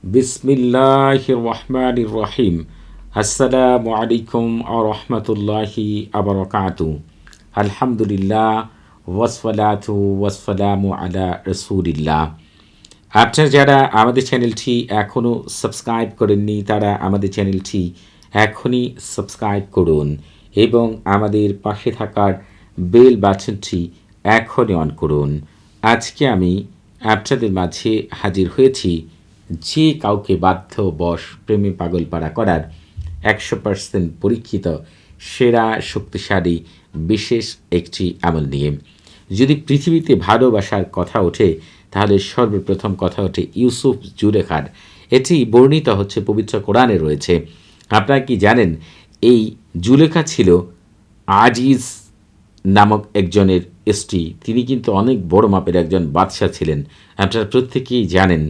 বিসমিল্লাহির রহমানির রহিম। আসসালামু আলাইকুম ওয়া রাহমাতুল্লাহি ওয়া বারাকাতুহু। আলহামদুলিল্লাহ ওয়াসসালাতু ওয়াসসালামু আলা রাসূলিল্লাহ। আপনারা যারা আমাদের চ্যানেলটি এখনও সাবস্ক্রাইব করেননি তারা আমাদের চ্যানেলটি এখনই সাবস্ক্রাইব করুন এবং আমাদের পাশে থাকার বেল বাটনটি এখনই অন করুন। আজকে আমি আপনাদের মাঝে হাজির হয়েছি যে কাউকে বাধ্যবশ প্রেমে পাগলপাড়া করার 100% পরীক্ষিত সেরা শক্তিশালী বিশেষ একটি আমল নিয়ে। যদি পৃথিবীতে ভালোবাসার কথা ওঠে তাহলে সর্বপ্রথম কথা ওঠে ইউসুফ জুলেখার। এটি বর্ণিত হচ্ছে পবিত্র কোরআনে রয়েছে। আপনারা কি জানেন এই জুলেখা ছিল আজিজ নামক একজনের স্ত্রী। তিনি কিন্তু অনেক বড় মাপের একজন বাদশাহ ছিলেন। আপনারা প্রত্যেকেই জানেন।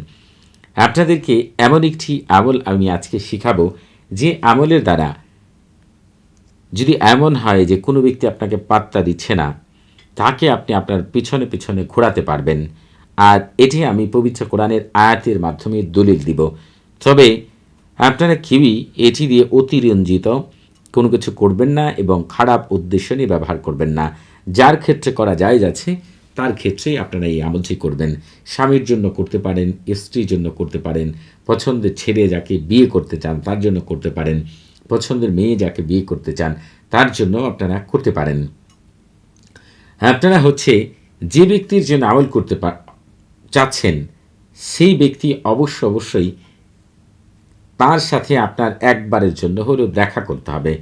আপনাদেরকে এমন একটি আমল আমি আজকে শিখাবো যে আমলের দ্বারা যদি এমন হয় যে কোনো ব্যক্তি আপনাকে পাত্তা দিচ্ছে না, তাকে আপনি আপনার পিছনে পিছনে ঘোরাতে পারবেন। আর এটি আমি পবিত্র কোরআনের আয়াতের মাধ্যমে দলিল দিব। তবে আপনারা কেউই এটি দিয়ে অতিরঞ্জিত কোনো কিছু করবেন না এবং খারাপ উদ্দেশ্য নিয়ে ব্যবহার করবেন না। যার ক্ষেত্রে করা যায় যাচ্ছে তার ক্ষেত্রেই আপনারা এই আমলটি করবেন। স্বামীর জন্য করতে পারেন, স্ত্রীর জন্য করতে পারেন, পছন্দের ছেলে যাকে বিয়ে করতে চান তার জন্য করতে পারেন, পছন্দের মেয়ে যাকে বিয়ে করতে চান তার জন্য আপনারা করতে পারেন। আপনারা হচ্ছে যে ব্যক্তির জন্য আমল করতে চাচ্ছেন সেই ব্যক্তি অবশ্যই তার সাথে আপনার একবারের জন্য হলেও দেখা করতে হবে।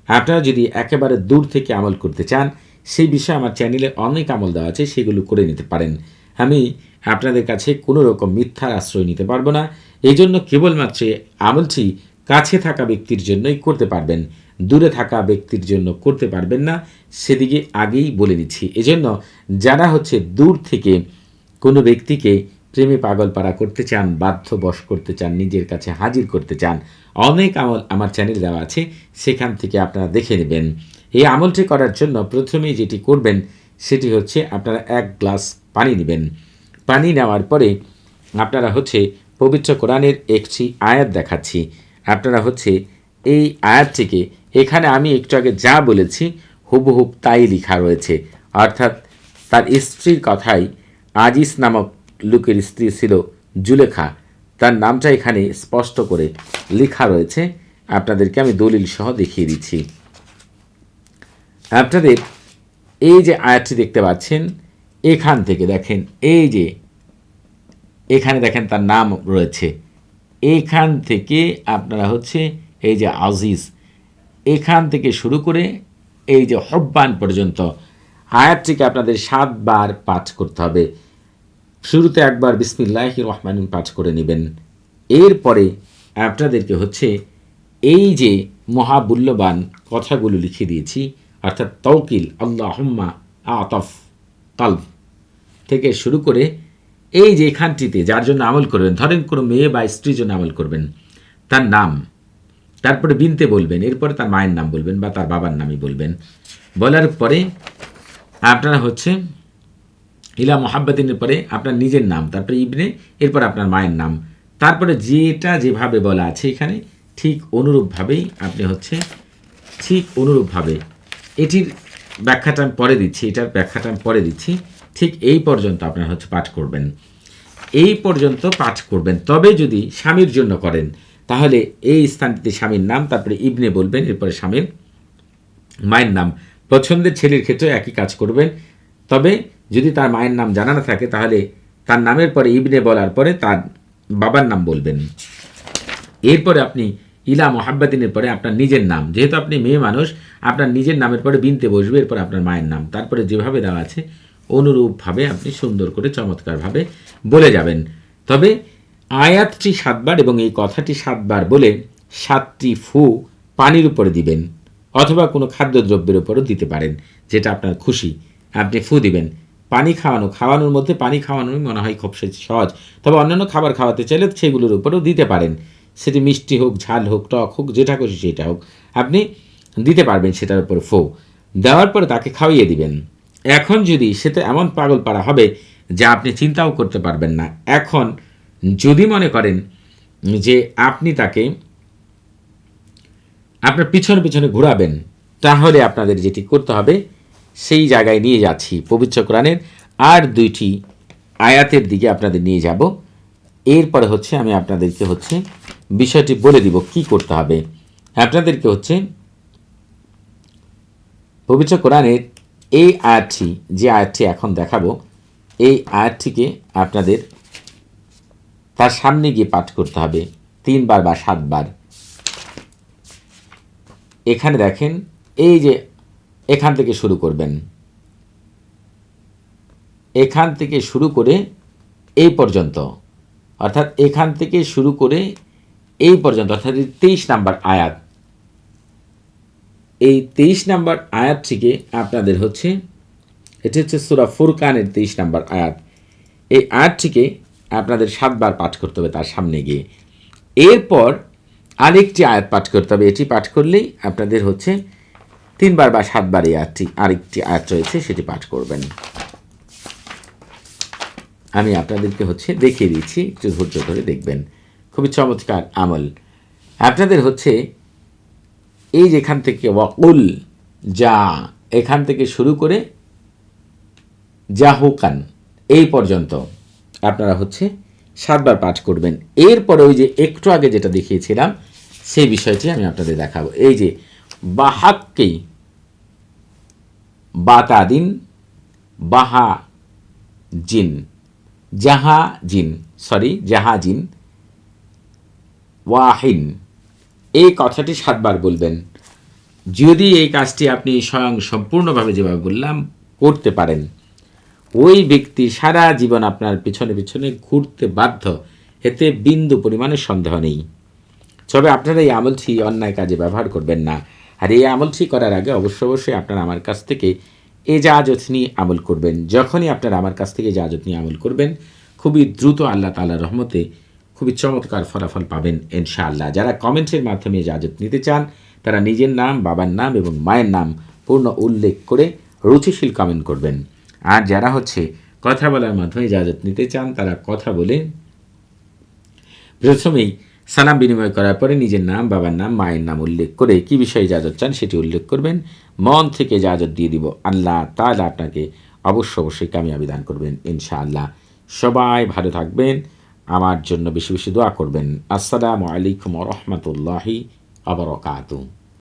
আপনারা যদি একেবারে দূর থেকে আমল করতে চান সেই বিষয়ে আমার চ্যানেলে অনেক আমল দেওয়া আছে, সেগুলো করে নিতে পারেন। আমি আপনাদের কাছে কোনো রকম মিথ্যার আশ্রয় নিতে পারবো না। এই জন্য কেবলমাত্র আমলটি কাছে থাকা ব্যক্তির জন্যই করতে পারবেন, দূরে থাকা ব্যক্তির জন্য করতে পারবেন না, সেদিকে আগেই বলে দিচ্ছি। এজন্য যারা হচ্ছে দূর থেকে কোনো ব্যক্তিকে প্রেমে পাগলপাড়া করতে চান, বাধ্যবশ করতে চান, নিজের কাছে হাজির করতে চান, অনেক আমল আমার চ্যানেল দেওয়া আছে, সেখান থেকে আপনারা দেখে নেবেন। এই আমলটি করার জন্য প্রথমেই যেটি করবেন সেটি হচ্ছে আপনারা 1 গ্লাস পানি নেবেন। পানি নেওয়ার পরে আপনারা হচ্ছে পবিত্র কোরআনের একটি আয়াত দেখাচ্ছি। আপনারা হচ্ছে এই আয়াতটিকে এখানে আমি একটু আগে যা বলেছি হুবহুব তাই লেখা রয়েছে, অর্থাৎ তার স্ত্রীর কথাই। আজিজ নামক লোকের স্ত্রী ছিল জুলেখা, তার নামটা এখানে স্পষ্ট করে লেখা রয়েছে। আপনাদেরকে আমি দলিল সহ দেখিয়ে দিচ্ছি। আপনাদের এই যে আয়াতটি দেখতে পাচ্ছেন এখান থেকে দেখেন, এই যে এখানে দেখেন তার নাম রয়েছে, এখান থেকে আপনারা হচ্ছে এই যে আজিজ, এখান থেকে শুরু করে এই যে হব্বান পর্যন্ত আয়াতটিকে আপনাদের 7 বার পাঠ করতে হবে। শুরুতে একবার বিসমিল্লাহির রহমানির পাঠ করে নেবেন। এরপরে আপনাদেরকে হচ্ছে এই যে মহামূল্যবান কথাগুলো লিখে দিয়েছি, অর্থাৎ তৌকিল আল্লাহুম্মা আতফ কালব থেকে শুরু করে এই যে এখানটিতে যার জন্য আমল করবেন, ধরেন কোনো মেয়ে বা স্ত্রীর জন্য আমল করবেন, তার নাম, তারপরে বিনতে বলবেন, এরপরে তার মায়ের নাম বলবেন বা তার বাবার নামই বলবেন। বলার পরে আপনারা হচ্ছে ইলা মোহাব্বতিনের পরে আপনার নিজের নাম, তারপরে ইবনে, এরপর আপনার মায়ের নাম, তারপরে যেটা যেভাবে বলা আছে এখানে ঠিক অনুরূপভাবেই আপনি হচ্ছে ঠিক অনুরূপভাবে এটির ব্যাখ্যাটা আমি পরে দিচ্ছি, এটার ব্যাখ্যাটা আমি পরে দিচ্ছি। ঠিক এই পর্যন্ত আপনারা হচ্ছে পাঠ করবেন, এই পর্যন্ত পাঠ করবেন। তবে যদি স্বামীর জন্য করেন তাহলে এই স্থানটিতে স্বামীর নাম, তারপরে ইবনে বলবেন, এরপরে স্বামীর মায়ের নাম। পছন্দের ছেলের ক্ষেত্রে একই কাজ করবেন। তবে যদি তার মায়ের নাম জানা না থাকে তাহলে তার নামের পরে ইবনে বলার পরে তার বাবার নাম বলবেন। এরপরে আপনি ইলা মোহাব্বতিনের পরে আপনার নিজের নাম, যেহেতু আপনি মেয়ে মানুষ আপনার নিজের নামের পরে বিনতে বসবে, এরপর আপনার মায়ের নাম, তারপরে যেভাবে দেওয়া আছে অনুরূপভাবে আপনি সুন্দর করে চমৎকারভাবে বলে যাবেন। তবে আয়াতটি 7 বার এবং এই কথাটি 7 বার বলে 7টি ফু পানির উপরে দিবেন, অথবা কোনো খাদ্যদ্রব্যের উপরও দিতে পারেন, যেটা আপনার খুশি আপনি ফু দিবেন। পানি খাওয়ানোর মধ্যে পানি খাওয়ানোই মনে হয় খুব সহজ। তবে অন্যান্য খাবার খাওয়াতে চাইলে সেগুলোর উপরেও দিতে পারেন, সেটি মিষ্টি হোক, ঝাল হোক, টক হোক, যেটা খুশি সেটা হোক আপনি দিতে পারবেন। সেটার উপর ফু দেওয়ার পরে তাকে খাওয়িয়ে দিবেন। এখন যদি সেটা এমন পাগল পাড়া হবে যা আপনি চিন্তাও করতে পারবেন না, এখন যদি মনে করেন যে আপনি তাকে আপনার পিছনে পিছনে ঘোরাবেন, তাহলে আপনাদের যেটি করতে হবে সেই জায়গায় নিয়ে যাচ্ছি। পবিত্র কোরআনের আর 2টি আয়াতের দিকে আপনাদের নিয়ে যাব। এরপরে হচ্ছে আমি আপনাদেরকে হচ্ছে বিষয়টি বলে দিব কি করতে হবে। আপনাদেরকে হচ্ছে পবিত্র কোরআনের এই আয়াতটি, যে আয়াতটি এখন দেখাবো, এই আয়াতটিকে আপনাদের তার সামনে গিয়ে পাঠ করতে হবে 3 বার বা 7 বার। এখানে দেখেন, এই যে এখান থেকে শুরু করবেন, এখান থেকে শুরু করে এই পর্যন্ত, অর্থাৎ এখান থেকে শুরু করে এই পর্যন্ত, অর্থাৎ 23 নাম্বার আয়াত। এই 23 নাম্বার আয়াতটিকে আপনাদের হচ্ছে, এটি হচ্ছে সূরা ফুরকানের 23 নাম্বার আয়াত। এই আয়াতটিকে আপনাদের 7 বার পাঠ করতে হবে তার সামনে গিয়ে। এরপর আরেকটি আয়াত পাঠ করতে হবে। এটি পাঠ করলেই আপনাদের হচ্ছে 3 বার বা 7 বার এই আয়াতটি, আরেকটি আয়াত রয়েছে সেটি পাঠ করবেন। আমি আপনাদেরকে হচ্ছে দেখিয়ে দিচ্ছি, একটু ধৈর্য ধরে দেখবেন। খুবই চমৎকার আমল। আপনাদের হচ্ছে এই যেখান থেকে ওয়াকুল যা, এখান থেকে শুরু করে জাহুকান এই পর্যন্ত আপনারা হচ্ছে 7 বার পাঠ করবেন। এরপরে ওই যে একটু আগে যেটা দেখিয়েছিলাম সেই বিষয়টি আমি আপনাদের দেখাবো। এই যে বাহাক্কি, বাতাদিন, বাহা জিন, জাহা জিন, জাহা জিন, ওয়াহিন, এই কথাটি 7 বার বলবেন। যদি এই কাজটি আপনি স্বয়ং সম্পূর্ণভাবে যেভাবে বললাম করতে পারেন, ওই ব্যক্তি সারা জীবন আপনার পিছনে পিছনে ঘুরতে বাধ্য, এতে বিন্দু পরিমাণে সন্দেহ নেই। তবে আপনারা এই আমলটি অন্যায় কাজে ব্যবহার করবেন না। আর এই আমলটি করার আগে অবশ্যই আপনারা আমার কাছ থেকে এজাজত নিয়ে আমল করবেন। যখনই আপনারা আমার কাছ থেকে এজাজত নিয়ে আমল করবেন, খুবই দ্রুত আল্লাহ তাআলার রহমতে খুবই চমৎকার ফলাফল পাবেন ইনশাআল্লাহ। যারা কমেন্টের মাধ্যমে এজাজত নিতে চান, তারা নিজের নাম, বাবার নাম এবং মায়ের নাম পূর্ণ উল্লেখ করে রুচিশীল কমেন্ট করবেন। আর যারা হচ্ছে কথা বলার মাধ্যমে ইজাজত নিতে চান, তারা কথা বলে প্রথমেই সালাম বিনিময় করার পরে নিজের নাম, বাবার নাম, মায়ের নাম উল্লেখ করে কী বিষয়ে ইজাজত চান সেটি উল্লেখ করবেন। মন থেকে ইজাজত দিয়ে দিব। আল্লাহ তাআলা আপনাকে অবশ্যই কামিয়াবি দান করবেন ইনশাআল্লাহ। সবাই ভালো থাকবেন, আমার জন্য বেশি বেশি দোয়া করবেন। আসসালামু আলাইকুম ওয়া রাহমাতুল্লাহি ওয়া বারাকাতুহু।